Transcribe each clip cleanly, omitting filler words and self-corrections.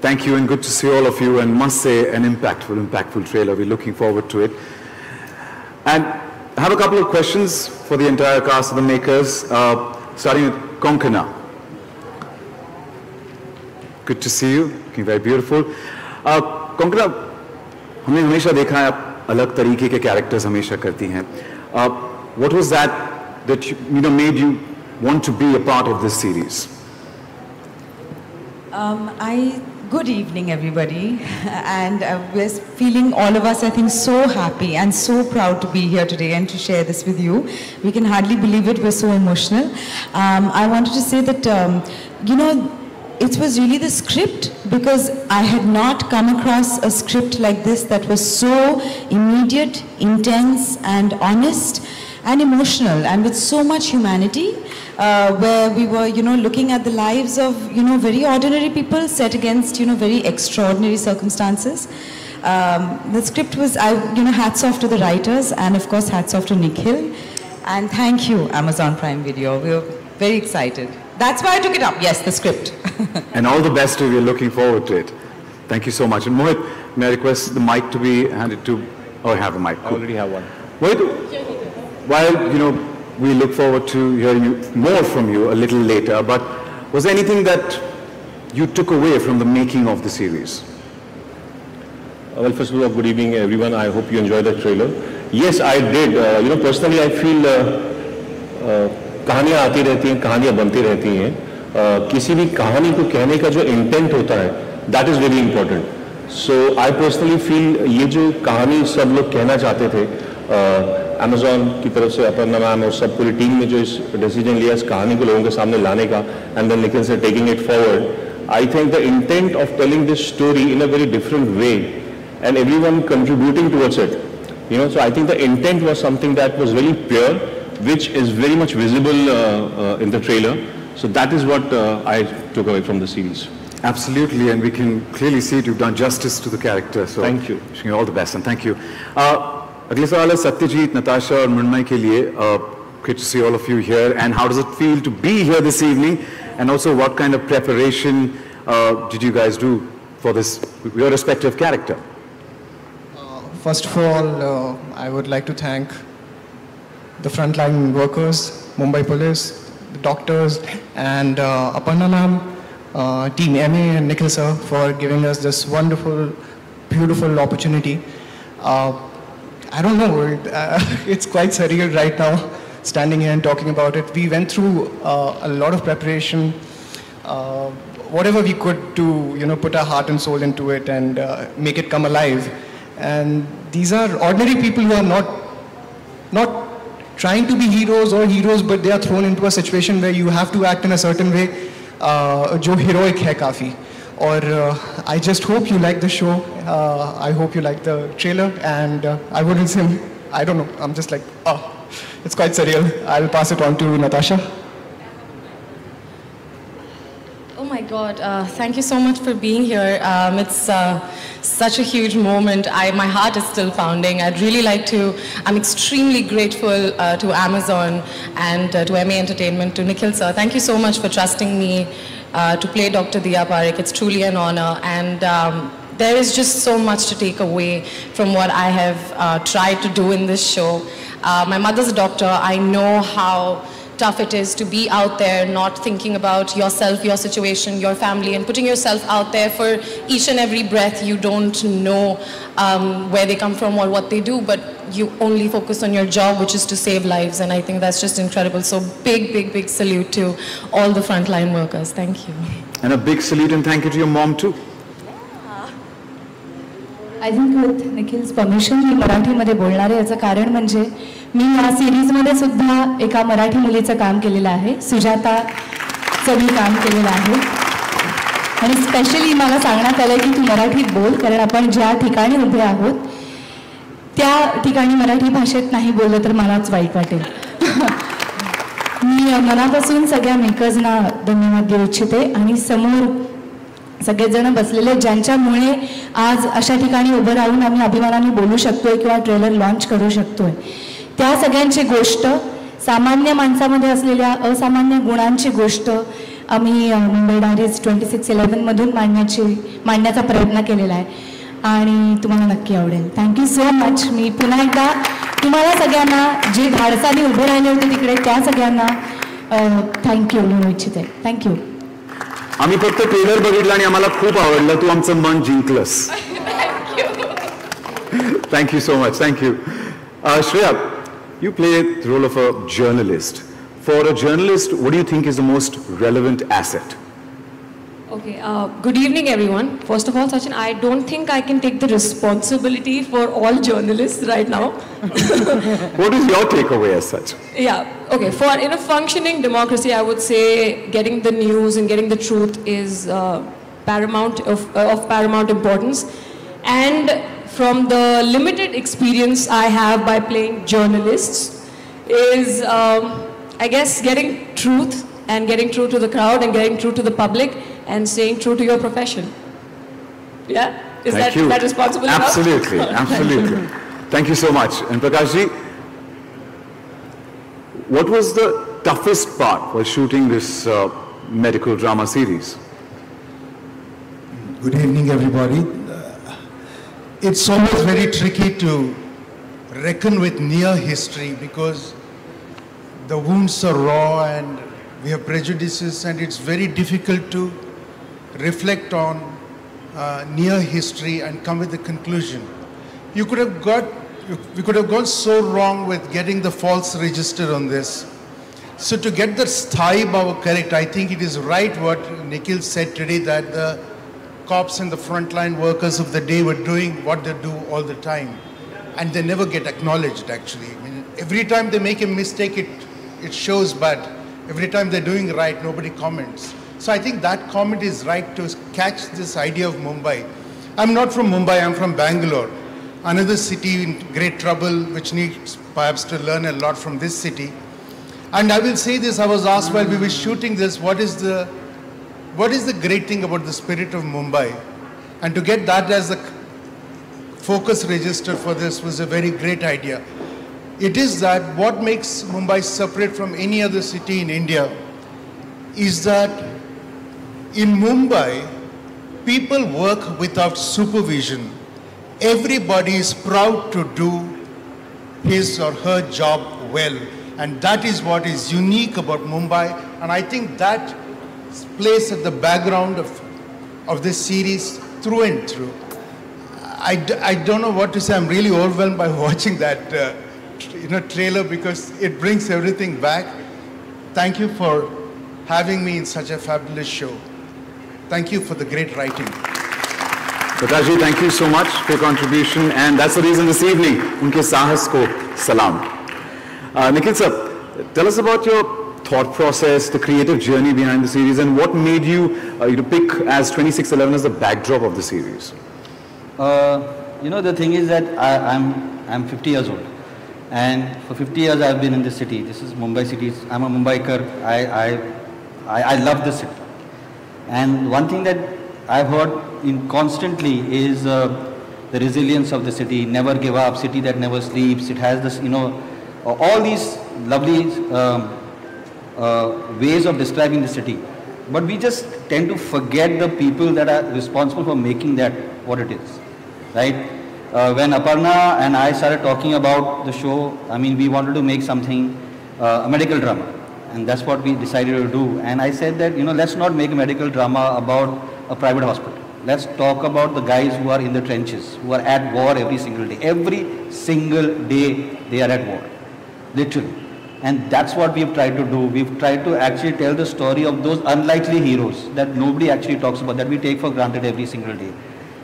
Thank you, and good to see all of you, and must say an impactful trailer. We're looking forward to it. And I have a couple of questions for the entire cast of the makers, starting with Konkona. Good to see you, looking very beautiful. Konkona, हमने हमेशा देखा है आप अलग तरीके के characters हमेशा करती हैं. What was that made you want to be a part of this series? Good evening, everybody, and we're feeling, all of us, I think, so happy and so proud to be here today and to share this with you. We can hardly believe it, we're so emotional. I wanted to say that, it was really the script, because I had not come across a script like this that was so immediate, intense, and honest, and emotional, and with so much humanity. Where we were, looking at the lives of, very ordinary people set against, very extraordinary circumstances. The script was, hats off to the writers, and of course, hats off to Nikhil. And thank you, Amazon Prime Video. We were very excited. That's why I took it up. Yes, the script. And all the best to you. We're looking forward to it. Thank you so much. And Mohit, may I request the mic to be handed to... Oh, I have a mic. Cool. I already have one. Mohit, while, we look forward to hearing more from you a little later, but was there anything that you took away from the making of the series? Well, first of all, good evening, everyone. I hope you enjoyed the trailer. Yes, I did. Personally, I feel कहानियाँ आती रहती हैं, कहानियाँ बनती रहती हैं. किसी भी कहानी को कहने का जो इंटेंट होता है, that is very important. So I personally feel ये जो कहानी सब लोग कहना चाहते थे, Amazon की तरफ से अपर्णा मैम और सब पूरी टीम ने जो इस डिसीजन लिया इस कहानी को लोगों के सामने लाने का, and then Nikhil said taking it forward, I think the intent of telling this story in a very different way and everyone contributing towards it, so I think the intent was something that was very pure, which is very much visible in the trailer. So that is what I took away from the series. Absolutely, and we can clearly see it. You've done justice to the character. So thank you. Wishing you all the best, and thank you. अगले सवाल है Satyajit, Natasha और मृण्मय के लिए. Great to see all of you here. And how does it feel to be here this evening? And also, what kind of preparation did you guys do for this, your respective character? First of all, I would like to thank the frontline workers, Mumbai Police, the doctors, and Aparna ma'am, Team MA and Nikhil sir for giving us this wonderful, beautiful opportunity. I don't know, it's quite surreal right now, standing here and talking about it. We went through a lot of preparation, whatever we could to, put our heart and soul into it and make it come alive. And these are ordinary people who are not trying to be heroes, but they are thrown into a situation where you have to act in a certain way, jo heroic hai kafi. Or I just hope you like the show. I hope you like the trailer, and I wouldn't say, I don't know, I'm just like, it's quite surreal. I'll pass it on to Natasha. Oh my God, thank you so much for being here. It's such a huge moment. My heart is still pounding. I'd really like to, I'm extremely grateful to Amazon and to MA Entertainment, to Nikhil sir. Thank you so much for trusting me to play Dr. Diya Parekh. It's truly an honor, and there is just so much to take away from what I have tried to do in this show. My mother's a doctor. I know how tough it is to be out there, not thinking about yourself, your situation, your family, and putting yourself out there for each and every breath. You don't know where they come from or what they do, but you only focus on your job, which is to save lives, and I think that's just incredible. So big salute to all the frontline workers. Thank you. And a big salute and thank you to your mom too. I think with Nikhil's permission, मी मराठीमध्ये बोलणार आहे. याचं कारण म्हणजे मी या सिरीजमध्ये सुद्धा एका मराठी मुलीचं काम केलेलं आहे. सुजाताचं मी काम केलेलं आहे. आणि स्पेशली मला सांगण्यात आलं की तू मराठीत बोल, कारण आपण ज्या ठिकाणी उभे आहोत त्या ठिकाणी मराठी भाषेत नाही बोललं तर मलाच वाईट वाटेल. मी मनापासून सगळ्या मेकर्सना धन्यवाद देऊ इच्छिते आणि समोर सगळेजण बसलेले ज्यांच्यामुळे आज अशा ठिकाणी उभं राहून आम्ही अभिमानाने बोलू शकतोय किंवा ट्रेलर लॉन्च करू शकतोय, त्या सगळ्यांची गोष्ट सामान्य माणसामध्ये असलेल्या असामान्य गुणांची गोष्ट आम्ही मुंबई डायरीज 2611मधून मांडण्याचा प्रयत्न केलेला आहे आणि तुम्हाला नक्की आवडेल. Thank you so much. मी पुन्हा एकदा तुम्हाला सगळ्यांना जे धाडसाने उभे राहिले होते तिकडे त्या सगळ्यांना थँक्यू म्हणू इच्छिते. थँक्यू. आम्ही फक्त ट्रेलर बघितला आणि आम्हाला खूप आवडलं. तू आमचं मन जिंकलंस. Thank you so much. Thank you. Shreya, you play the role of a journalist. For a journalist, what do you think is the most relevant asset? Okay, good evening everyone. First of all, Sachin, I don't think I can take the responsibility for all journalists right now. What is your takeaway as such? Yeah, okay, in a functioning democracy, I would say getting the news and getting the truth is of paramount importance. And from the limited experience I have by playing journalists is, I guess, getting truth and getting true to the crowd and getting true to the public and staying true to your profession. Yeah? Is that responsible enough? Absolutely, absolutely. Thank you so much. And Prakash ji, what was the toughest part while shooting this medical drama series? Good evening, everybody. It's always very tricky to reckon with near history because the wounds are raw and we have prejudices, and it's very difficult to reflect on near history and come with a conclusion. We could have gone so wrong with getting the false register on this. So to get the Sthai Bhava correct, I think it is right what Nikhil said today, that the cops and the frontline workers of the day were doing what they do all the time, and they never get acknowledged actually. I mean, every time they make a mistake, it shows, but every time they're doing right, nobody comments. So I think that comment is right to catch this idea of Mumbai. I'm not from Mumbai, I'm from Bangalore, another city in great trouble which needs perhaps to learn a lot from this city. And I will say this, I was asked while we were shooting this, what is the great thing about the spirit of Mumbai? And to get that as the focus register for this was a very great idea. It is that what makes Mumbai separate from any other city in India is that in Mumbai, people work without supervision. Everybody is proud to do his or her job well. And that is what is unique about Mumbai. And I think that place at the background of this series through and through. I don't know what to say. I'm really overwhelmed by watching that trailer because it brings everything back. Thank you for having me in such a fabulous show. Thank you for the great writing. Prakash ji, thank you so much for your contribution, and that's the reason this evening, unke sahas ko salam. Nikhil sir, tell us about your thought process, the creative journey behind the series, and what made you pick as 2611 as the backdrop of the series? The thing is that I'm 50 years old, and for 50 years I've been in this city. This is Mumbai city. I'm a Mumbaikar. I love this city, and one thing that I've heard constantly is the resilience of the city. Never give up. City that never sleeps. It has this, all these lovely ways of describing the city, but we just tend to forget the people that are responsible for making that what it is, right? When Aparna and I started talking about the show, I mean, we wanted to make something, a medical drama, and that's what we decided to do. And I said that, let's not make a medical drama about a private hospital. Let's talk about the guys who are in the trenches, who are at war every single day. Every single day they are at war, literally. And that's what we've tried to do. We've tried to actually tell the story of those unlikely heroes that nobody actually talks about, that we take for granted every single day.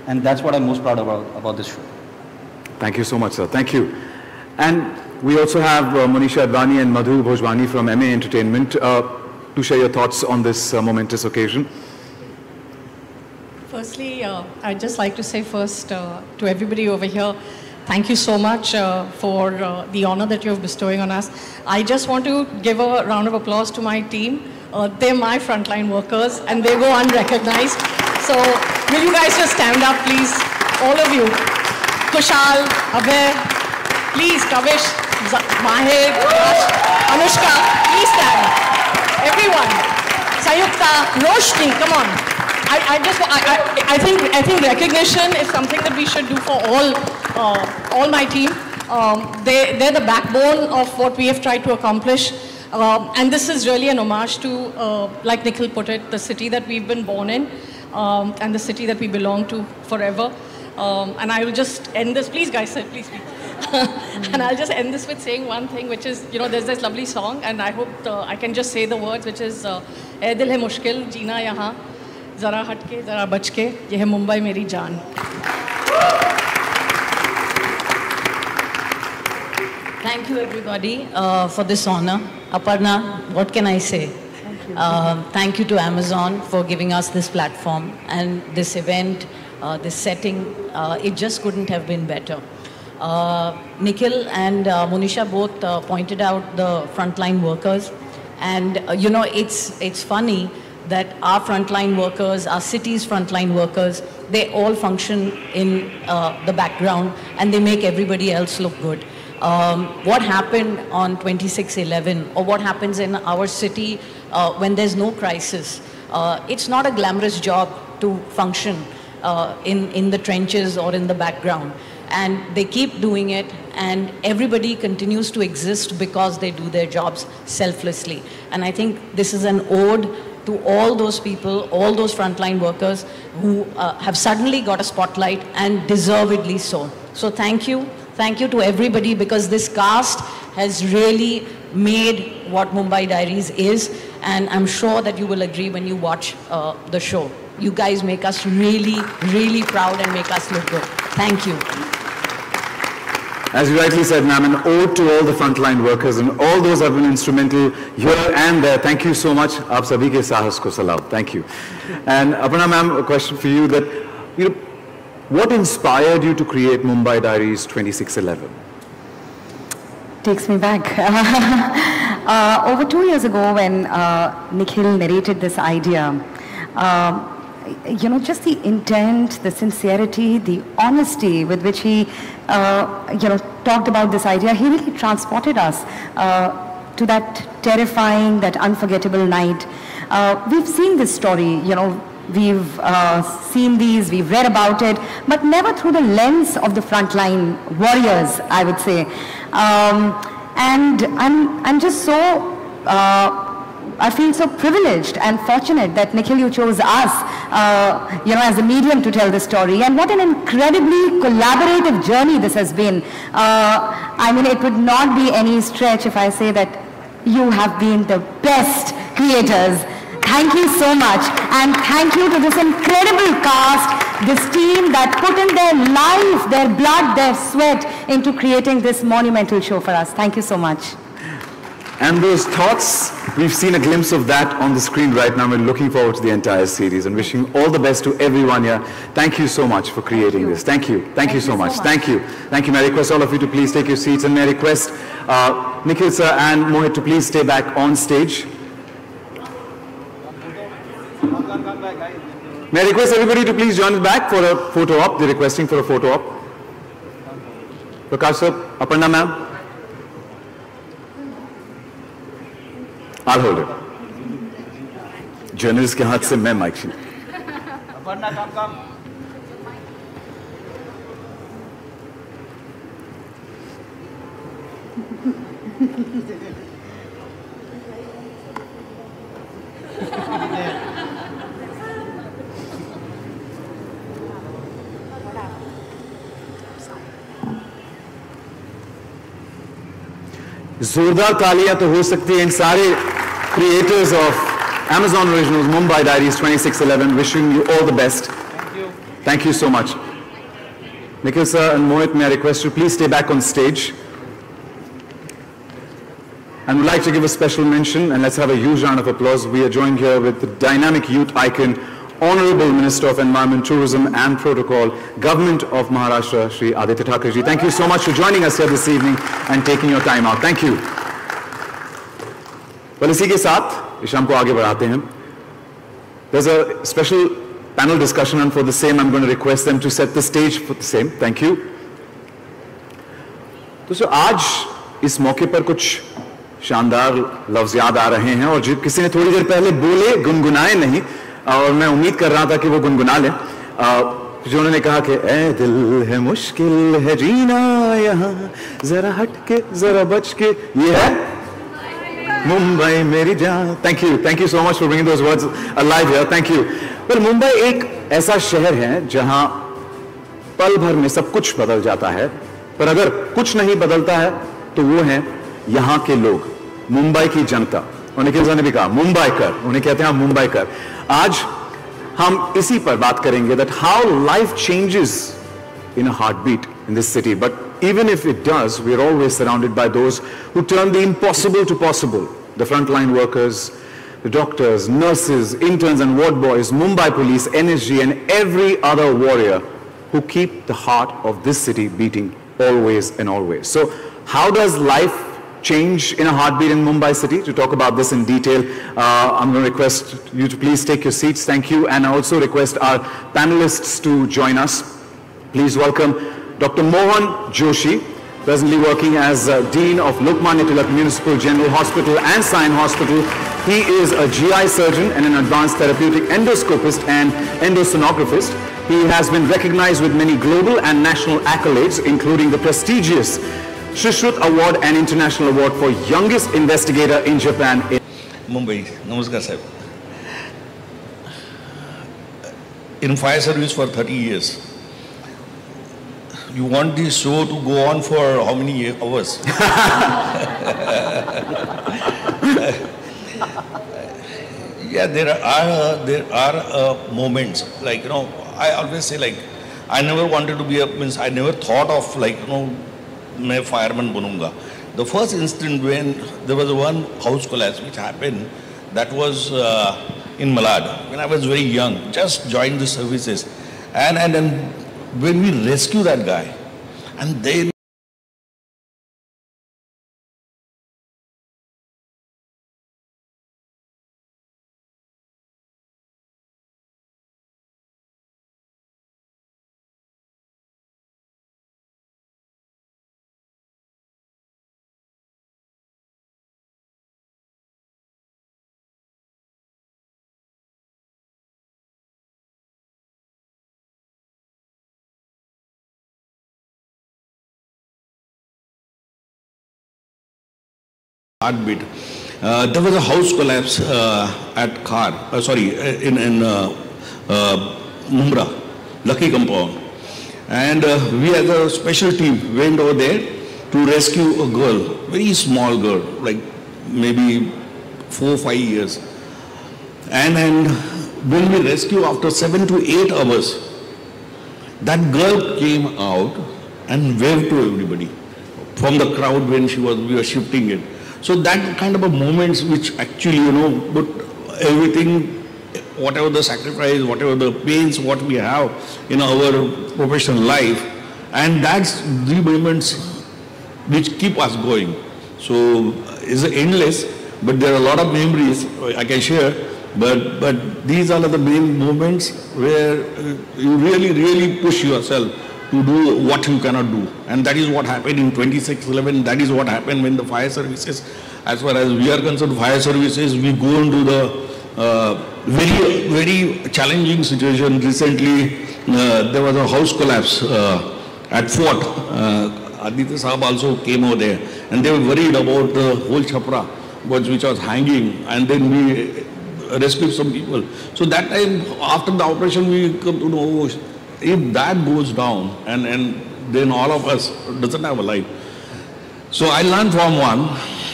And that's what I'm most proud about this show. Thank you so much, sir. Thank you. And we also have Monisha Advani and Madhu Bhojwani from MA Entertainment to share your thoughts on this momentous occasion. Firstly, I'd just like to say first to everybody over here, thank you so much for the honor that you're bestowing on us. I just want to give a round of applause to my team. They're my frontline workers and they go unrecognized. So will you guys just stand up, please? All of you. Kushal, Abhay, please, Kavish, Mahir, Yash, Anushka, please stand. Everyone. Sayukta, Roshni, come on. I think recognition is something that we should do for all my team. They're the backbone of what we have tried to accomplish. And this is really an homage to, like Nikhil put it, the city that we've been born in and the city that we belong to forever. And I will just end this. Please, guys, sit, please. And I'll just end this with saying one thing, which is, you know, there's this lovely song, and I hope I can just say the words, which is, "Ae dil hai mushkil, jeena yahan, zara hatke, zara bachke, ye hai Mumbai meri jaan." Thank you, everybody, for this honor. Aparna, what can I say? Thank you to Amazon for giving us this platform and this event, this setting. It just couldn't have been better. Nikhil and Monisha both pointed out the frontline workers, and you know, it's funny that our frontline workers, our city's frontline workers, they all function in the background and they make everybody else look good. What happened on 26/11, or what happens in our city when there's no crisis, it's not a glamorous job to function in the trenches or in the background. And they keep doing it, and everybody continues to exist because they do their jobs selflessly. And I think this is an ode to all those people, all those frontline workers who have suddenly got a spotlight, and deservedly so. So thank you. Thank you to everybody, because this cast has really made what Mumbai Diaries is, and I'm sure that you will agree when you watch the show. You guys make us really, really proud and make us look good. Thank you. As you rightly said, ma'am, an ode to all the frontline workers and all those who have been instrumental here and there. Thank you so much. Aap sabhi ke sahas ko salam. Thank you. And Aparna ma'am, a question for you, that, you know, what inspired you to create Mumbai Diaries 26/11? Takes me back. Over 2 years ago, when Nikhil narrated this idea, you know, just the intent, the sincerity, the honesty with which he, you know, talked about this idea, he really transported us to that terrifying, that unforgettable night. We've seen this story, you know, we've seen these, we've read about it, but never through the lens of the frontline warriors, I would say. And I'm just so, I feel so privileged and fortunate that Nikhil, you chose us, you know, as a medium to tell the story. And what an incredibly collaborative journey this has been. I mean, it would not be any stretch if I say that you have been the best creators. Thank you so much. And thank you to this incredible cast, this team that put in their life, their blood, their sweat into creating this monumental show for us. Thank you so much. And those thoughts, we've seen a glimpse of that on the screen right now. We're looking forward to the entire series and wishing all the best to everyone here. Thank you so much for creating this. Thank you. Thank you so much. Thank you. Thank you. May I request all of you to please take your seats, and may I request Nikhil sir and Mohit to please stay back on stage. May I request everybody to please join us back for a photo op. They're requesting for a photo op. Prakash sir, Aparna ma'am. I'll hold it. Journalist के हाथ से मैं mic छीन. Aparna, come. जोरदार तालियां तो हो सकती हैं इन सारे creators of Amazon Originals, Mumbai Diaries 26/11, wishing you all the best. Thank you. Thank you so much. Nikhil sir and Mohit, may I request you please stay back on stage. And we'd like to give a special mention, and let's have a huge round of applause. We are joined here with the dynamic youth icon, Honorable Minister of Environment, Tourism and Protocol, Government of Maharashtra, Shri Aditya Thakre ji. Thank you so much for joining us here this evening and taking your time out. Thank you. Well, इसी के साथ इस शाम को आगे बढ़ाते हैं. There's a special panel discussion, and for the same, I'm going to request them to set the stage for the same. Thank you. तो आज इस मौके पर कुछ शानदार लफ्ज याद आ रहे हैं और जो किसी ने थोड़ी देर पहले बोले, गुनगुनाए नहीं, और मैं उम्मीद कर रहा था कि वो गुनगुना ले, जो उन्होंने कहा कि ए दिल है मुश्किल है जीना यहाँ, जरा हट के जरा बच के, ये है मुंबई मेरी जान. Thank you so much for bringing those words alive here. Thank you. Well, Mumbai एक ऐसा शहर है जहां पल भर में सब कुछ बदल जाता है, पर अगर कुछ नहीं बदलता है तो वो है यहां के लोग, मुंबई की जनता. और निखिल सर ने भी कहा मुंबई कर, उन्हें कहते हैं मुंबई कर. आज हम इसी पर बात करेंगे, that how life changes in a heartbeat in this city. But even if it does, we are always surrounded by those who turn the impossible to possible. The frontline workers, the doctors, nurses, interns and ward boys, Mumbai police, NSG and every other warrior who keep the heart of this city beating always and always. So how does life change in a heartbeat in Mumbai city? To talk about this in detail, I'm going to request you to please take your seats. Thank you. And I also request our panelists to join us. Please welcome Dr. Mohan Joshi, presently working as Dean of Lokmanya Tilak Municipal General Hospital and Sion Hospital. He is a GI surgeon and an advanced therapeutic endoscopist and endosonographist. He has been recognized with many global and national accolades, including the prestigious Shishrut Award and International Award for Youngest Investigator in Japan. Mumbai, namaskar sir. In fire service for 30 years. You want this show to go on for how many hours? Yeah, there are moments, like, you know, I always say, like, I never wanted to be I never thought of, like, you know, मैं fireman बनूंगा. The first instant when there was one house collapse which happened, that was in Malad, when I was very young, just joined the services, and when we rescue that guy, and then heartbeat. There was a house collapse at Khar, in Mumra, Lucky Compound. And we as a special team went over there to rescue a girl, very small girl, like maybe 4 or 5 years. And when we rescue after 7 to 8 hours, that girl came out and waved to everybody from the crowd when we were shifting it. So that kind of a moments which actually, you know, put everything, whatever the sacrifice, whatever the pains, what we have in our professional life, and that's the moments which keep us going. So it's endless, but there are a lot of memories I can share, but these are the main moments where you really push yourself to do what you cannot do. And that is what happened in 26/11. That is what happened when the fire services, as far as we are concerned, fire services, we go into the very challenging situation. Recently, there was a house collapse at Fort. Aditya Sahab also came over there, and they were worried about the whole chhapra which was hanging, and then we rescued some people. So that time, after the operation, we come to know, if that goes down, and then all of us doesn't have a life. So I learned from one,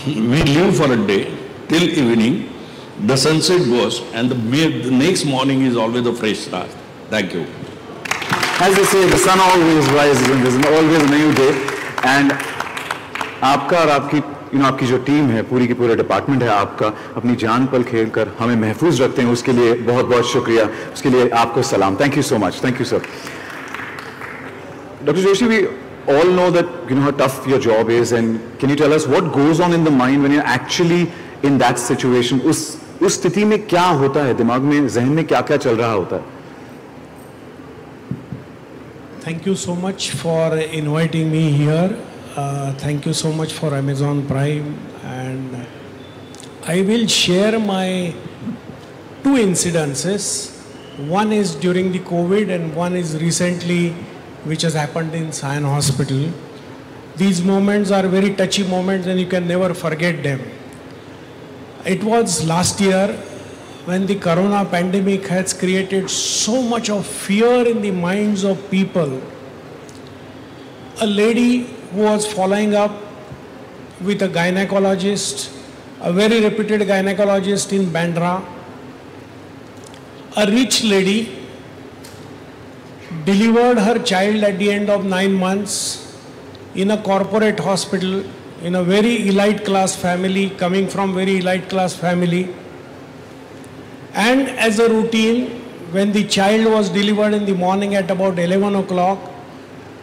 we live for a day till evening, the sunset goes, and the next morning is always a fresh start. Thank you. As they say, the sun always rises and there's always a new day. And आपका और आपकी जो team है, पूरी की पूरा department है आपका, अपनी जान पल खेल कर हमें महफूज रखते हैं, उसके लिए बहुत बहुत शुक्रिया. उसके लिए आपको सलाम. Thank you so much. Thank you, sir. Dr. Joshi, we all know that how tough your job is, and can you tell us what goes on in the mind when you're actually in that situation? उस स्थिति में क्या होता है, दिमाग में, जहन में क्या क्या चल रहा होता है? Thank you so much for inviting me here. Thank you so much for Amazon Prime. and I will share my two incidences. One is during the COVID and one is recently which has happened in Sion Hospital. These moments are very touchy moments and you can never forget them. It was last year when the corona pandemic has created so much of fear in the minds of people. A lady who was following up with a gynecologist, a very reputed gynecologist in Bandra, a rich lady, delivered her child at the end of 9 months in a corporate hospital, in a very elite class family, coming from very elite class family. And as a routine, when the child was delivered in the morning at about 11 o'clock,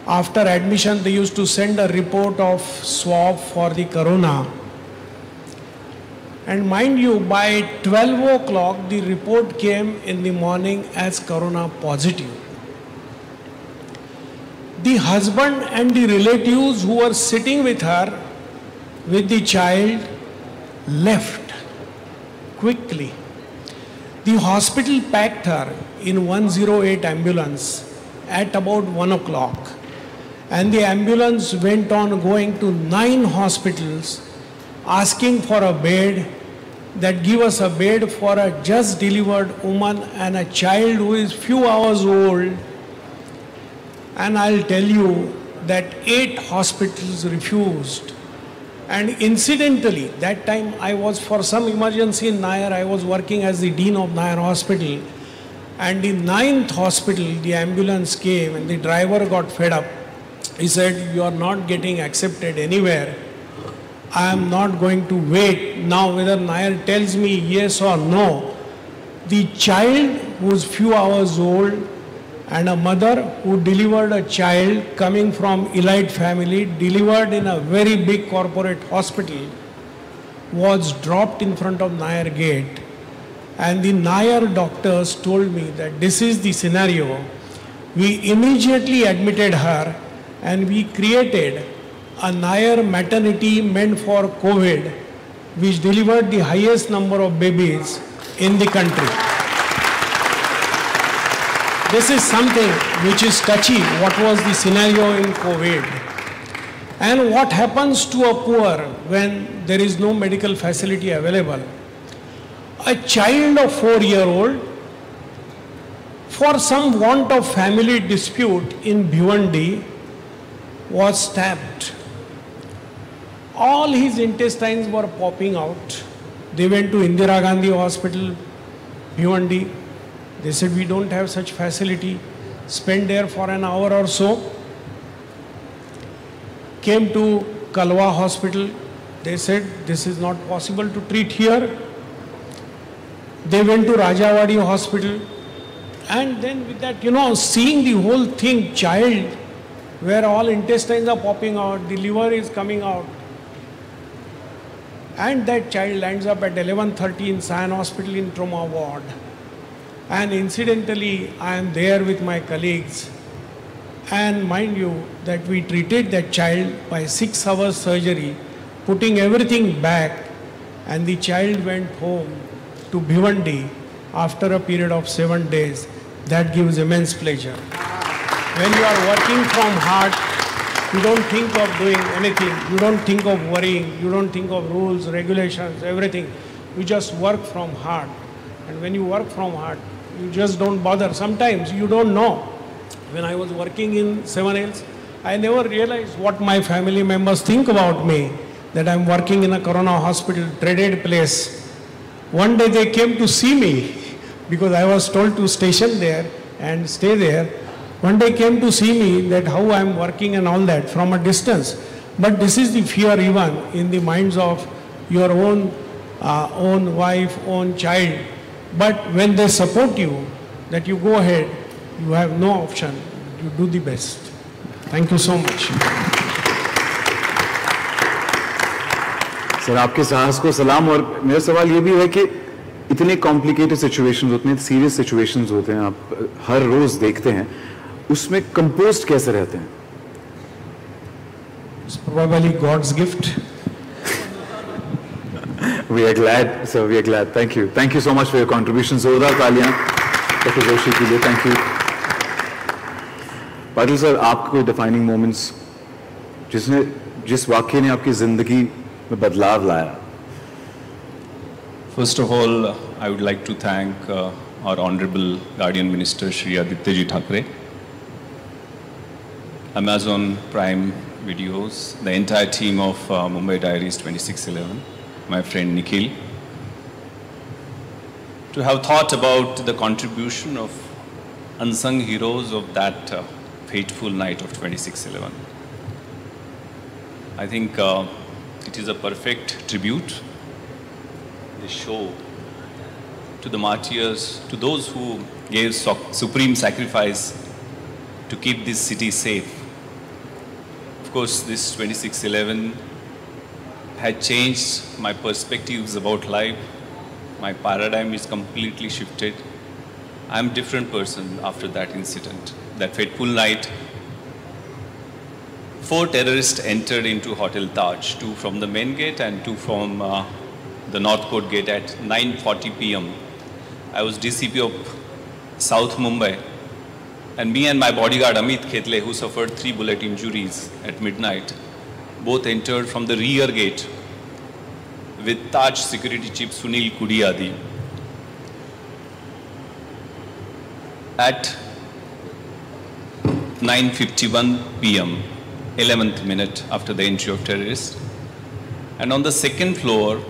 after admission they used to send a report of swab for the corona. And mind you, by 12 o'clock the report came in the morning as corona positive. The husband and the relatives who were sitting with her, with the child, left quickly. The hospital packed her in 108 ambulance at about 1 o'clock. And the ambulance went on going to 9 hospitals asking for a bed, that give us a bed for a just delivered woman and a child who is few hours old. And I'll tell you that 8 hospitals refused. And incidentally, that time I was for some emergency in Nair, I was working as the Dean of Nair Hospital. And in 9th hospital, the ambulance came and the driver got fed up. He said, "You are not getting accepted anywhere. I am not going to wait now whether Nair tells me yes or no." The child who was few hours old and a mother who delivered a child coming from elite family, delivered in a very big corporate hospital, was dropped in front of Nair gate. And the Nair doctors told me that this is the scenario. We immediately admitted her and we created a Nair maternity meant for COVID, which delivered the highest number of babies in the country. This is something which is touchy, what was the scenario in COVID. And what happens to a poor when there is no medical facility available. A child of 4-year-old, for some want of family dispute in Bhiwandi, was stabbed. All his intestines were popping out. They went to Indira Gandhi Hospital, Bhiwandi. They said, "We don't have such facility." Spent there for an hour or so. Came to Kalwa Hospital. They said, "This is not possible to treat here." They went to Rajawadi Hospital. And then with that, seeing the whole thing, child, where all intestines are popping out, the liver is coming out. And that child lands up at 11:30 in Sion Hospital in trauma ward. And incidentally, I am there with my colleagues. And mind you, that we treated that child by 6 hours surgery, putting everything back, and the child went home to Bhiwandi after a period of 7 days. That gives immense pleasure. When you are working from heart, you don't think of doing anything. You don't think of worrying. You don't think of rules, regulations, everything. You just work from heart. And when you work from heart, you just don't bother. Sometimes you don't know. When I was working in Seven Hills, I never realized what my family members think about me, that I'm working in a corona hospital, dreaded place. One day they came to see me because I was told to station there and stay there. One day came to see me that how I'm working and all that from a distance. But this is the fear even in the minds of your own wife, own child. But when they support you, that you go ahead, you have no option. You do the best. Thank you so much. Sir आपके साहस को सलाम। और मेरा सवाल ये भी है कि इतने कॉम्प्लिकेटेड सिचुएशंस होते हैं, सीरियस सिचुएशंस होते हैं, आप हर रोज देखते हैं, उसमें कंपोस्ट कैसे रहते हैं? It's probably God's gift. We are glad, sir. We are glad. Thank you. Thank you so much for your contribution. जोरदार तालियां डॉक्टर जोशी के लिए. Thank you. पाटिल सर, आपके कोई defining moments जिस वाक्य ने आपकी जिंदगी में बदलाव लाया? First of all, I would like to thank our Honorable Guardian Minister Shri Aditya Ji Thackeray, Amazon Prime Videos, the entire team of Mumbai Diaries 2611, my friend Nikhil, to have thought about the contribution of unsung heroes of that fateful night of 2611. I think it is a perfect tribute, this show, to the martyrs, to those who gave supreme sacrifice to keep this city safe. Of course, this 2611 had changed my perspectives about life. My paradigm is completely shifted. I'm a different person after that incident. That fateful night, 4 terrorists entered into Hotel Taj, 2 from the main gate and 2 from the North Court gate at 9:40 p.m. I was DCP of South Mumbai, and me and my bodyguard Amit Khetle, who suffered 3 bullet injuries at midnight, both entered from the rear gate with Taj security chief Sunil Kudiyadi. At 9:51 p.m., 11th minute after the entry of terrorists, and on the second floor,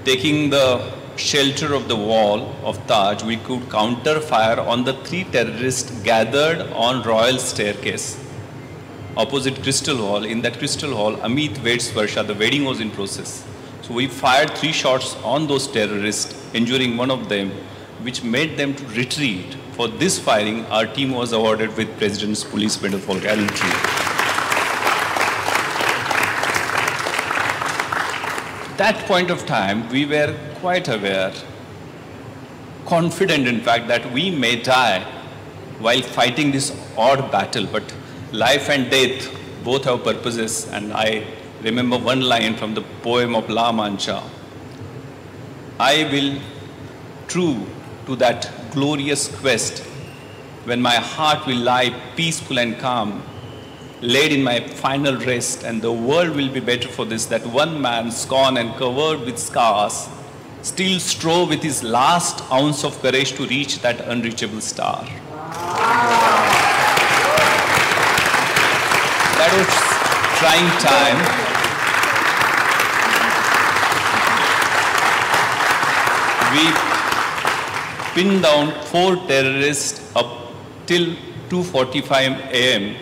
taking the shelter of the wall of Taj, we could counter fire on the 3 terrorists gathered on Royal Staircase opposite Crystal Hall. In that Crystal Hall, Amit weds Varsha. The wedding was in process. So we fired 3 shots on those terrorists, injuring one of them, which made them to retreat. For this firing, our team was awarded with President's Police Medal for gallantry. That point of time, we were quite aware, confident in fact, that we may die while fighting this odd battle, but life and death both have purposes, and I remember one line from the poem of La Mancha: I will true to that glorious quest when my heart will lie peaceful and calm, laid in my final rest, and the world will be better for this, that one man, scorned and covered with scars, still strove with his last ounce of courage to reach that unreachable star. That was trying time. We pinned down 4 terrorists up till 2:45 a.m.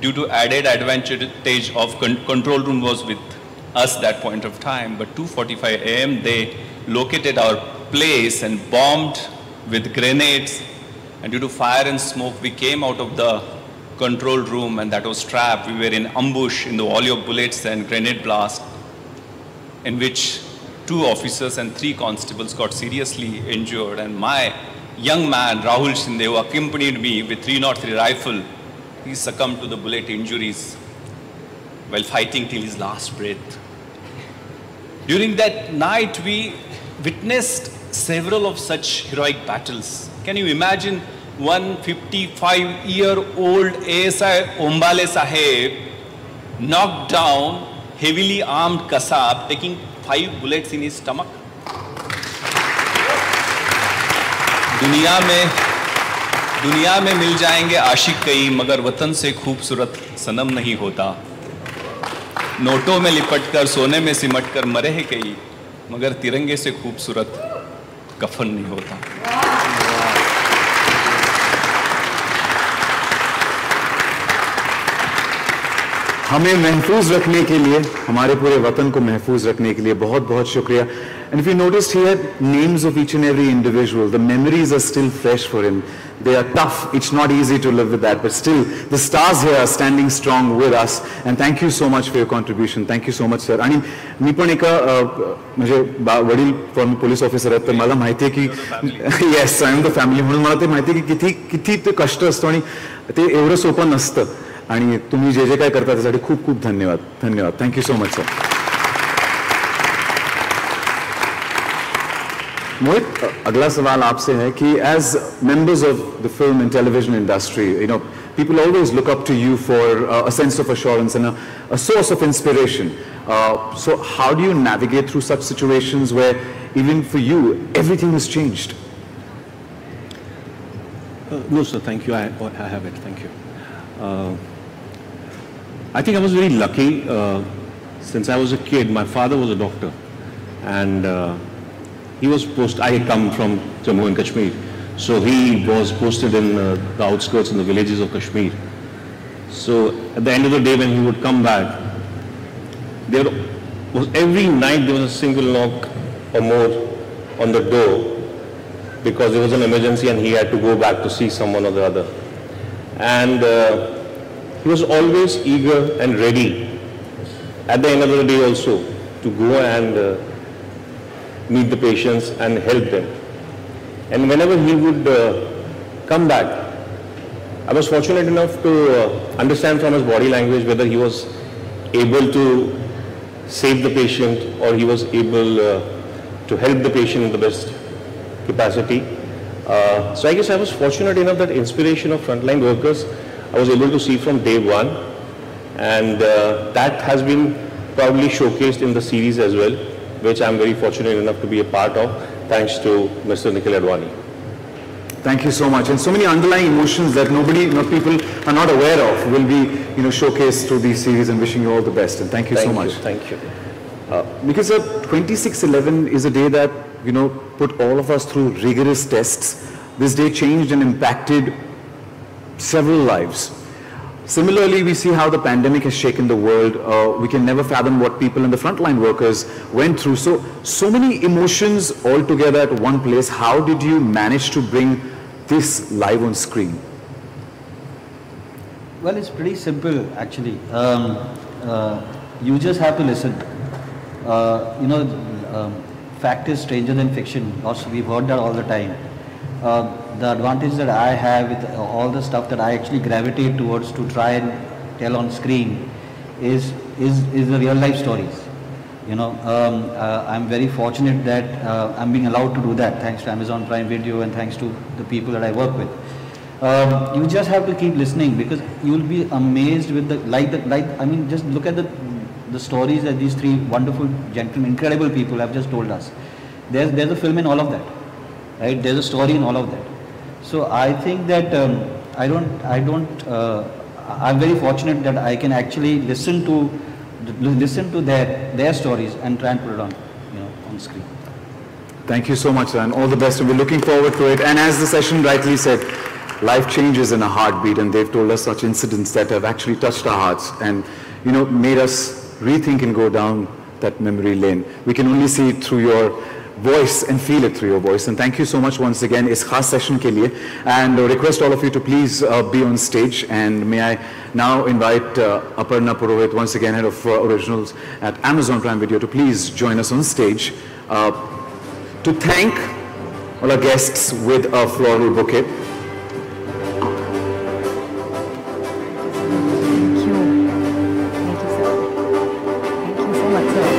due to added advantage of control room was with us that point of time. But 2:45 a.m. they located our place and bombed with grenades. And due to fire and smoke, we came out of the control room, and that was trapped. We were in ambush in the volley of bullets and grenade blast, in which 2 officers and 3 constables got seriously injured. And my young man, Rahul Shinde, who accompanied me with 303 rifle, he succumbed to the bullet injuries while fighting till his last breath. During that night, we witnessed several of such heroic battles. Can you imagine 155-year-old ASI Ombale Saheb knocked down heavily armed Kasab, taking 5 bullets in his stomach? दुनिया में मिल जाएंगे आशिक कई, मगर वतन से खूबसूरत सनम नहीं होता. नोटों में लिपटकर, सोने में सिमटकर मरे हैं कई, मगर तिरंगे से खूबसूरत कफन नहीं होता. हमें महफूज रखने के लिए, हमारे पूरे वतन को महफूज रखने के लिए बहुत बहुत शुक्रिया. And if you noticed here, names of each and every individual, the memories are still fresh for him. They are tough. It's not easy to live with that, but still, the stars here are standing strong with us. And thank you so much for your contribution. Thank you so much, sir. आणि मी पण एका म्हणजे वडील farmer police officer आहेत, तर मला माहिती आहे की yes, I am the family, म्हणून मला ते माहिती आहे की किती ते कष्ट असतं आणि ते एवढं सोपं नसतं. आणि तुम्ही जे काय करता त्यासाठी खूप खूप धन्यवाद. Thank you so much, sir. Mohit, अगला सवाल आपसे है कि as members of the film and television industry, people always look up to you for a sense of assurance and a source of inspiration. So how do you navigate through such situations where even for you everything has changed? No, sir. Thank you. I have it. Thank you. I think I was very lucky. Since I was a kid, my father was a doctor, and he was I come from Jammu and Kashmir, so he was posted in the outskirts in the villages of Kashmir. So at the end of the day, when he would come back, there was every night there was a single knock or more on the door, because there was an emergency and he had to go back to see someone or the other. And he was always eager and ready at the end of the day also to go and meet the patients and help them. And whenever he would come back, I was fortunate enough to understand from his body language whether he was able to save the patient or he was able to help the patient in the best capacity. So I guess I was fortunate enough that inspiration of frontline workers I was able to see from day one, and that has been probably showcased in the series as well, which I'm very fortunate enough to be a part of, thanks to Mr. Nikhil Advani. Thank you so much. And so many underlying emotions that people are not aware of will be showcased through these series, and wishing you all the best. And thank you so much. Thank you. Because 26/11 is a day that put all of us through rigorous tests. This day changed and impacted several lives. Similarly, we see how the pandemic has shaken the world. We can never fathom what people and the frontline workers went through. So many emotions all together at one place. How did you manage to bring this live on screen? Well, it's pretty simple actually. You just have to listen. Fact is stranger than fiction. Also, we've heard that all the time. The advantage that I have with all the stuff that I actually gravitate towards to try and tell on screen is the real life stories. I'm very fortunate that I'm being allowed to do that, thanks to Amazon Prime Video and thanks to the people that I work with. You just have to keep listening, because you'll be amazed with just look at the stories that these three wonderful gentlemen, incredible people have just told us. There's a film in all of that, right? There's a story in all of that. So I think that I'm very fortunate that I can actually listen to their stories and try and put it on screen. Thank you so much, and all the best. And we're looking forward to it. And as the session rightly said, life changes in a heartbeat, and they've told us such incidents that have actually touched our hearts and made us rethink and go down that memory lane. We can only see it through your voice and feel it through your voice. And thank you so much once again is khas session ke liye, and request all of you to please be on stage. And may I now invite Aparna Purohit, once again head of originals at Amazon Prime Video, to please join us on stage to thank all our guests with a floral bouquet.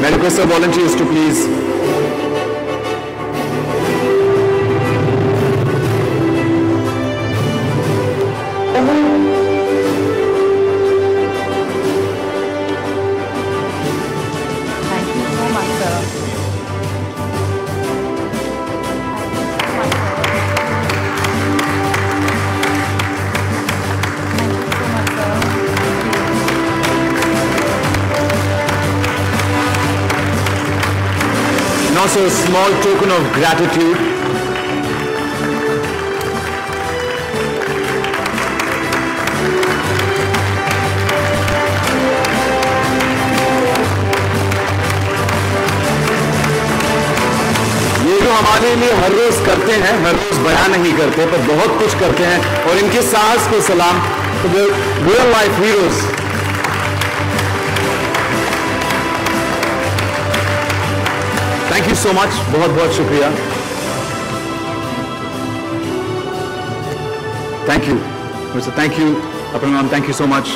May I request our volunteers to please also a small token of gratitude. ये जो हमारे लिए हर रोज करते हैं, हर रोज बयान नहीं करते, पर बहुत कुछ करते हैं, और इनके साहस को सलाम. तो real life heroes. Thank you so much. बहुत बहुत शुक्रिया. Thank you. Thank you, Aparna. Thank you so much.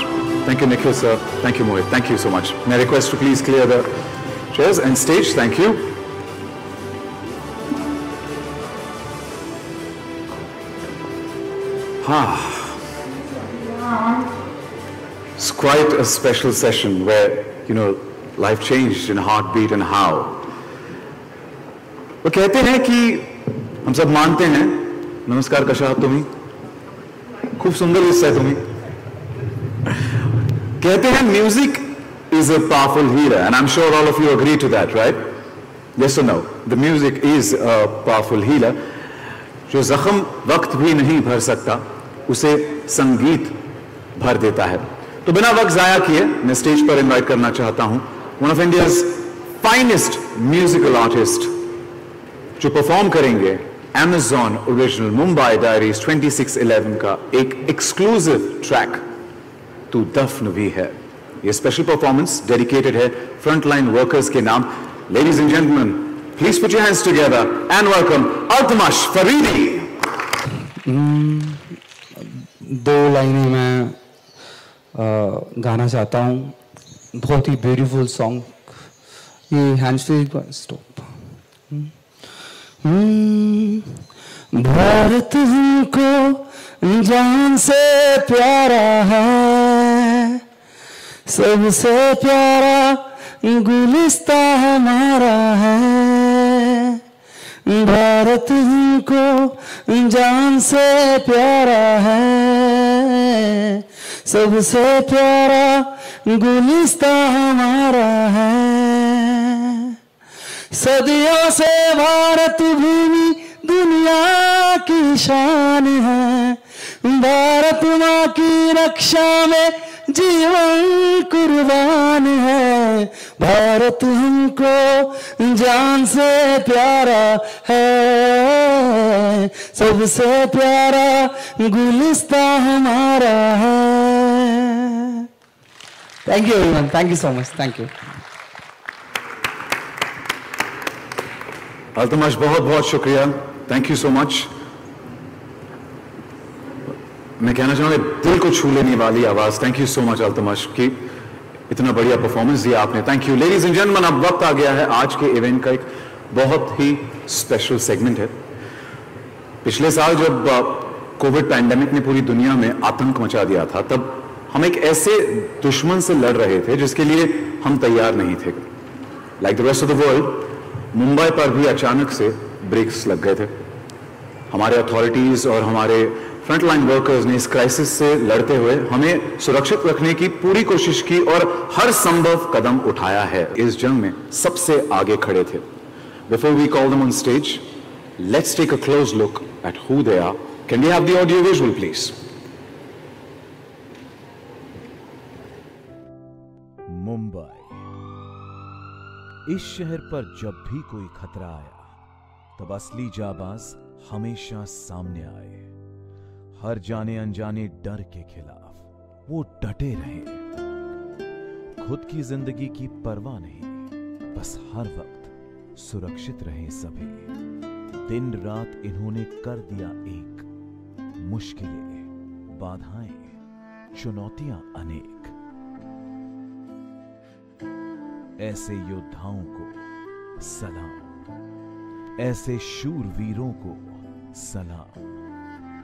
Thank you, Nikhil sir. Thank you, Mohit. Thank you so much. May I request to please clear the chairs and stage. Thank you. It's quite a special session where, you know, life changed in a heartbeat and how. वो कहते हैं कि हम सब मानते हैं, नमस्कार कशा आहात तुम्ही, खूब सुंदर दिसताय तुम्ही. कहते हैं music is a powerful healer, and I'm sure all of you agree to that, right? Yes or no? The music is a powerful healer. जो जख्म वक्त भी नहीं भर सकता, उसे संगीत भर देता है. तो बिना वक्त जाया किए मैं स्टेज पर इनवाइट करना चाहता हूं one of India's finest musical artist, जो परफॉर्म करेंगे Amazon ओरिजिनल मुंबई डायरीज 2611 का एक एक्सक्लूसिव ट्रैक तू दफन भी है. ये स्पेशल परफॉर्मेंस डेडिकेटेड है फ्रंटलाइन वर्कर्स के नाम. Ladies and gentleman, please put your hands together and welcome Altamash Faridi. दो लाइनें मैं गाना चाहता हूँ. बहुत ही ब्यूटीफुल सॉन्ग. ये हैंड्स फ्री स्टॉप. भारत हमको जान से प्यारा है, सबसे प्यारा गुलिस्ता हमारा है. भारत हमको जान से प्यारा है, सबसे प्यारा गुलिस्ता हमारा है. सदियों से भारत भूमि दुनिया की शान है. भारत माँ की रक्षा में जीवन कुर्बान है. भारत हमको जान से प्यारा है, सबसे प्यारा गुलिस्ता हमारा है. Thank you everyone. Thank you so much. Thank you. Altamash, बहुत बहुत शुक्रिया. Thank you so much. मैं कहना चाहूंगा दिल को छू लेने वाली आवाज. Thank you so much Altamash की इतना बढ़िया परफॉर्मेंस दिया आपने. Thank you. Ladies and gentleman, अब वक्त आ गया है आज के इवेंट का एक बहुत ही स्पेशल सेगमेंट है. पिछले साल जब कोविड पैंडेमिक ने पूरी दुनिया में आतंक मचा दिया था, तब हम एक ऐसे दुश्मन से लड़ रहे थे जिसके लिए हम तैयार नहीं थे. Like the rest of the world, Mumbai पर भी अचानक से ब्रेक्स लग गए थे. हमारे अथॉरिटीज और हमारे फ्रंटलाइन वर्कर्स ने इस क्राइसिस से लड़ते हुए हमें सुरक्षित रखने की पूरी कोशिश की और हर संभव कदम उठाया है. इस जंग में सबसे आगे खड़े थे. Before we call them on stage, let's take a close look at who they are. Can we have the audio visual please? Mumbai. इस शहर पर जब भी कोई खतरा आया, तब असली जाबाज हमेशा सामने आए. हर जाने अनजाने डर के खिलाफ वो डटे रहे. खुद की जिंदगी की परवाह नहीं, बस हर वक्त सुरक्षित रहे सभी. दिन रात इन्होंने कर दिया एक. मुश्किलें, बाधाएं, चुनौतियां अनेक. ऐसे योद्धाओं को सलाम, ऐसे शूरवीरों को सलाम,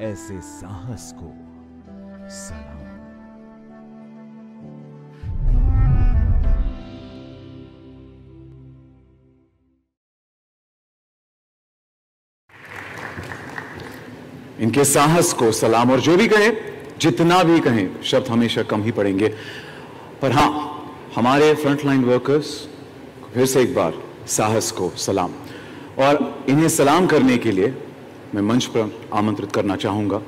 ऐसे साहस को सलाम. इनके साहस को सलाम. और जो भी कहें, जितना भी कहें, शब्द हमेशा कम ही पड़ेंगे. पर हां, हमारे फ्रंटलाइन वर्कर्स फिर से एक बार साहस को सलाम. और इन्हें सलाम करने के लिए मैं मंच पर आमंत्रित करना चाहूंगा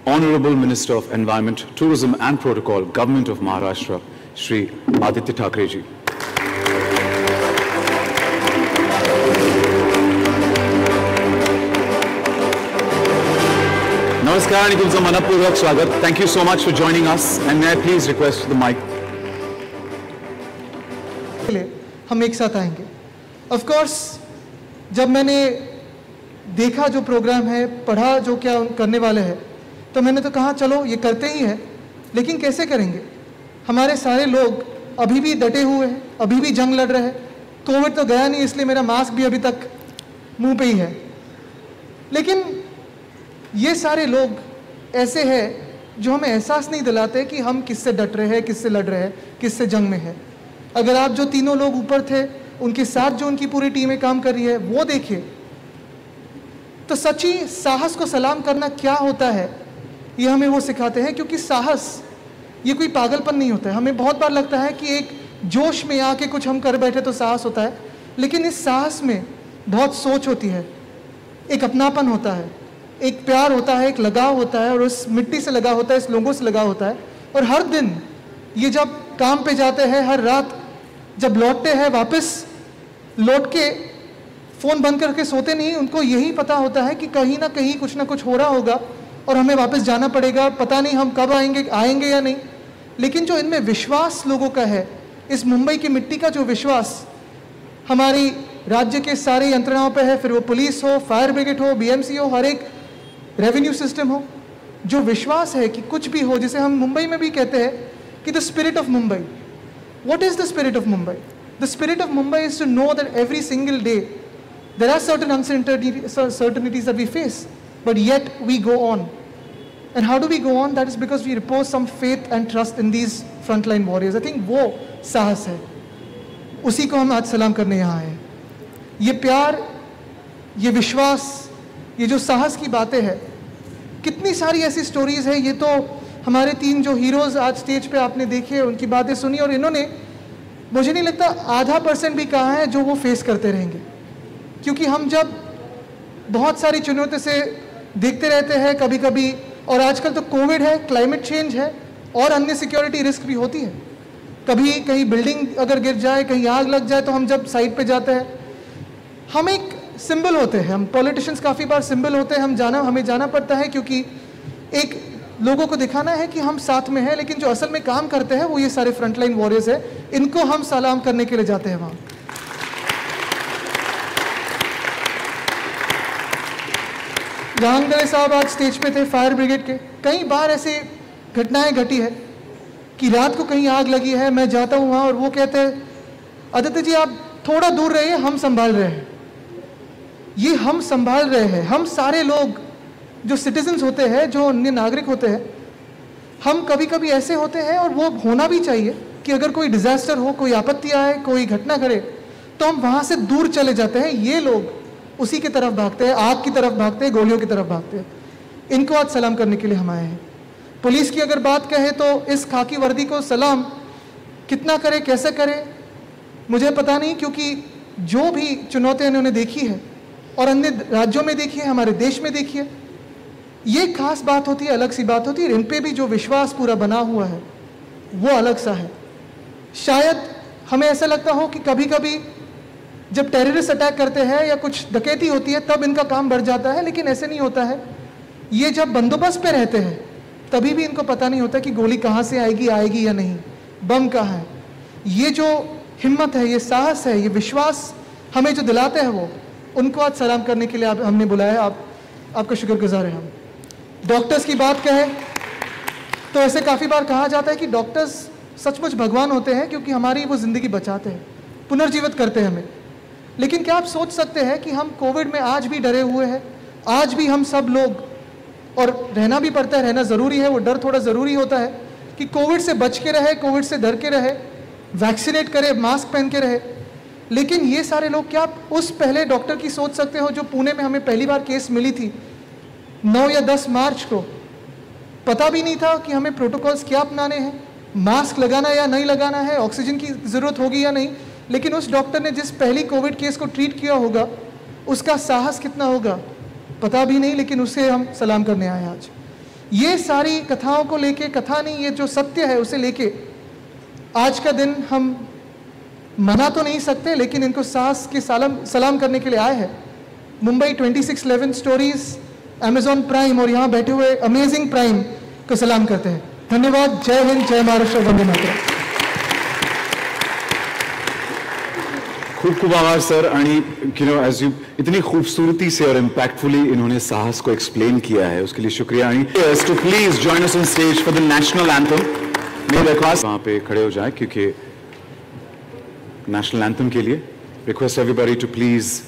honourable minister of environment, tourism and protocol, government of Maharashtra, Shri Aditya Thackeray ji. नमस्कार आणि तुमचं मनपूर्वक स्वागत. Thank you so much for joining us and may I please request the mic. हम एक साथ आएंगे. ऑफ कोर्स जब मैंने देखा जो प्रोग्राम है, पढ़ा जो क्या करने वाले हैं, तो मैंने तो कहा चलो ये करते ही हैं, लेकिन कैसे करेंगे? हमारे सारे लोग अभी भी डटे हुए हैं, अभी भी जंग लड़ रहे हैं. कोविड तो गया नहीं, इसलिए मेरा मास्क भी अभी तक मुंह पे ही है. लेकिन ये सारे लोग ऐसे हैं जो हमें एहसास नहीं दिलाते कि हम किससे डट रहे हैं, किससे लड़ रहे हैं, किससे जंग में है। अगर आप जो तीनों लोग ऊपर थे, उनके साथ जो उनकी पूरी टीमें काम कर रही है, वो देखिए, तो सच्ची साहस को सलाम करना क्या होता है, ये हमें वो सिखाते हैं। क्योंकि साहस ये कोई पागलपन नहीं होता है। हमें बहुत बार लगता है कि एक जोश में आके कुछ हम कर बैठे तो साहस होता है, लेकिन इस साहस में बहुत सोच होती है, एक अपनापन होता है, एक प्यार होता है, एक लगाव होता है, और उस मिट्टी से लगा होता है, इस लोगों से लगा होता है। और हर दिन ये जब काम पे जाते हैं, हर रात जब लौटते हैं, वापस लौट के फ़ोन बंद करके सोते नहीं, उनको यही पता होता है कि कहीं ना कहीं कुछ ना कुछ हो रहा होगा और हमें वापस जाना पड़ेगा, पता नहीं हम कब आएंगे या नहीं। लेकिन जो इनमें विश्वास लोगों का है, इस मुंबई की मिट्टी का जो विश्वास हमारी राज्य के सारे यंत्रणाओं पे है, फिर वो पुलिस हो, फायर ब्रिगेड हो, बीएमसी हो, हर एक रेवेन्यू सिस्टम हो, जो विश्वास है कि कुछ भी हो, जिसे हम मुंबई में भी कहते हैं कि the spirit of Mumbai. What is the spirit of Mumbai? The spirit of Mumbai is to know that every single day there are certain uncertainties that we face, but yet we go on. And how do we go on? That is because we repose some faith and trust in these frontline warriors. I think वो साहस है, उसी को हम आज सलाम करने यहाँ आए। ये प्यार, ये विश्वास, ये जो साहस की बातें हैं, कितनी सारी ऐसी स्टोरीज है। ये तो हमारे 3 जो हीरोज आज स्टेज पे आपने देखे, उनकी बातें सुनी, और इन्होंने मुझे नहीं लगता आधा % भी कहा है जो वो फेस करते रहेंगे। क्योंकि हम जब बहुत सारी चुनौती से देखते रहते हैं कभी कभी, और आजकल तो कोविड है, क्लाइमेट चेंज है, और अन्य सिक्योरिटी रिस्क भी होती है। कभी कहीं बिल्डिंग अगर गिर जाए, कहीं आग लग जाए, तो हम जब साइड पे जाते हैं, हम एक सिंबल होते हैं, हम पॉलिटिशियंस काफ़ी बार सिंबल होते हैं, हमें जाना पड़ता है, क्योंकि एक लोगों को दिखाना है कि हम साथ में हैं। लेकिन जो असल में काम करते हैं वो ये सारे फ्रंटलाइन वॉरियर्स हैं, इनको हम सलाम करने के लिए जाते हैं वहाँ। जहांगीर साहब आज स्टेज पे थे फायर ब्रिगेड के। कई बार ऐसी घटनाएं घटी है कि रात को कहीं आग लगी है, मैं जाता हूँ वहाँ और वो कहते हैं आदित्य जी आप थोड़ा दूर रहिए, हम संभाल रहे हैं। ये हम संभाल रहे हैं, हम सारे लोग जो सिटीजन्स होते हैं, जो अन्य नागरिक होते हैं, हम कभी कभी ऐसे होते हैं, और वो होना भी चाहिए कि अगर कोई डिजास्टर हो, कोई आपत्ति आए, कोई घटना घटे, तो हम वहाँ से दूर चले जाते हैं। ये लोग उसी की तरफ भागते हैं, आग की तरफ भागते हैं, गोलियों की तरफ भागते हैं। इनको आज सलाम करने के लिए हम आए हैं। पुलिस की अगर बात कहें तो इस खाकी वर्दी को सलाम कितना करे, कैसे करे, मुझे पता नहीं, क्योंकि जो भी चुनौतियां इन्होंने देखी है और अन्य राज्यों में देखी है, हमारे देश में देखी है, ये खास बात होती है, अलग सी बात होती है। इन पे भी जो विश्वास पूरा बना हुआ है वो अलग सा है। शायद हमें ऐसा लगता हो कि कभी कभी जब टेररिस्ट अटैक करते हैं या कुछ डकैती होती है तब इनका काम बढ़ जाता है, लेकिन ऐसे नहीं होता है। ये जब बंदोबस्त पे रहते हैं तभी भी इनको पता नहीं होता कि गोली कहाँ से आएगी या नहीं, बम कहाँ है। ये जो हिम्मत है, ये साहस है, ये विश्वास हमें जो दिलाते हैं, वो उनको आज सलाम करने के लिए हमने बुलाया है। आपका शुक्रगुजार है हम। डॉक्टर्स की बात कहें तो ऐसे काफ़ी बार कहा जाता है कि डॉक्टर्स सचमुच भगवान होते हैं, क्योंकि हमारी वो ज़िंदगी बचाते हैं, पुनर्जीवित करते हैं हमें। लेकिन क्या आप सोच सकते हैं कि हम कोविड में आज भी डरे हुए हैं? आज भी हम सब लोग, और रहना भी पड़ता है, रहना ज़रूरी है, वो डर थोड़ा ज़रूरी होता है कि कोविड से बच के रहे, कोविड से डर के रहे, वैक्सीनेट करे, मास्क पहन के रहे। लेकिन ये सारे लोग, क्या आप उस पहले डॉक्टर की सोच सकते हो जो पुणे में हमें पहली बार केस मिली थी 9 या 10 मार्च को? पता भी नहीं था कि हमें प्रोटोकॉल्स क्या अपनाने हैं, मास्क लगाना या नहीं लगाना है, ऑक्सीजन की ज़रूरत होगी या नहीं। लेकिन उस डॉक्टर ने जिस पहली कोविड केस को ट्रीट किया होगा, उसका साहस कितना होगा पता भी नहीं, लेकिन उसे हम सलाम करने आए आज। ये सारी कथाओं को लेके, कथा नहीं, ये जो सत्य है उसे लेके आज का दिन हम मना तो नहीं सकते, लेकिन इनको साहस के सलाम करने के लिए आए हैं। मुंबई 2611 स्टोरीज, अमेजॉन प्राइम और यहाँ बैठे हुए अमेजिंग प्राइम को सलाम करते हैं। धन्यवाद। जय हिंद, जय महाराष्ट्र, वंदे मातरम। खूब खूब आभार सर। आणि एज यू इतनी खूबसूरती से और इम्पैक्टफुली इन्होंने साहस को एक्सप्लेन किया है, उसके लिए शुक्रिया। To please join us on stage for the national anthem. मेरी रिक्वेस्ट वहाँ पे खड़े हो जाए, क्योंकि नेशनल एंथम के लिए request everybody to please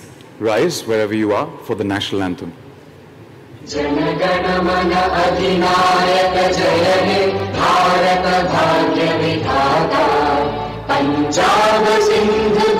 rise wherever you are for the national anthem. जनगण मन अधिनायक जय हे भारत भाग्य विधाता पंजाब सिंधु